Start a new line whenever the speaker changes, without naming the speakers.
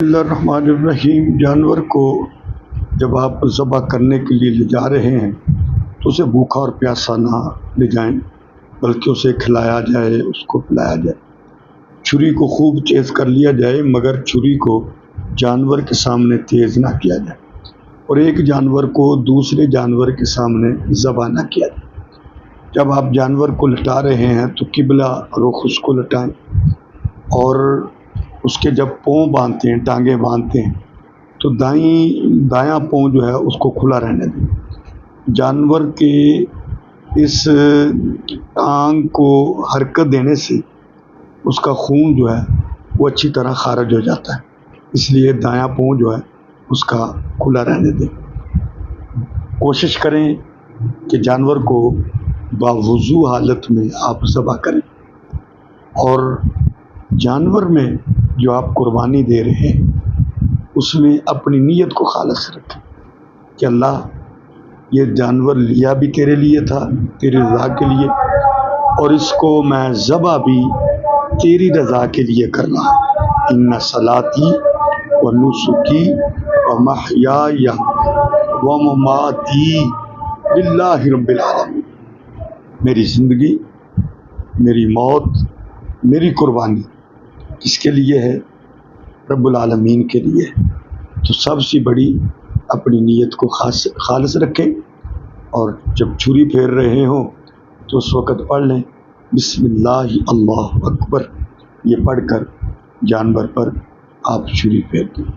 بسم اللہ الرحمن الرحیم۔ جانور کو جب آپ ذبح کرنے کے لیے لے جا رہے ہیں تو اسے بھوکا اور پیاسا نہ لے جائیں، بلکہ اسے کھلایا جائے، اس کو پلایا جائے۔ چھری کو خوب تیز کر لیا جائے، مگر چھری کو جانور کے سامنے تیز نہ کیا جائے، اور ایک جانور کو دوسرے جانور کے سامنے ذبح نہ کیا جائے۔ جب آپ جانور کو لٹا رہے ہیں تو قبلہ رخ اس کو لٹائیں، اور اس کے جب پاؤں باندھتے ہیں، ٹانگیں باندھتے ہیں، تو دایاں پاؤں جو ہے اس کو کھلا رہنے دیں۔ جانور کے اس ٹانگ کو حرکت دینے سے اس کا خون جو ہے وہ اچھی طرح خارج ہو جاتا ہے، اس لیے دایاں پاؤں جو ہے اس کا کھلا رہنے دیں۔ کوشش کریں کہ جانور کو باوضو حالت میں آپ ذبح کریں، اور جانور میں جو آپ قربانی دے رہے ہیں اس میں اپنی نیت کو خالص رکھیں کہ اللہ، یہ جانور لیا بھی تیرے لیے تھا، تیری رضا کے لیے، اور اس کو میں ذبح بھی تیری رضا کے لیے کر رہا ہوں۔ ان صلاتی و نسکی و محیای و مماتی للہ رب العالمین۔ میری زندگی، میری موت، میری قربانی کس کے لیے ہے؟ رب العالمین کے لیے۔ تو سب سے بڑی اپنی نیت کو خالص رکھیں، اور جب چھری پھیر رہے ہوں تو اس وقت پڑھ لیں بسم اللہ اللہ اکبر، یہ پڑھ کر جانور پر آپ چھری پھیر دیں۔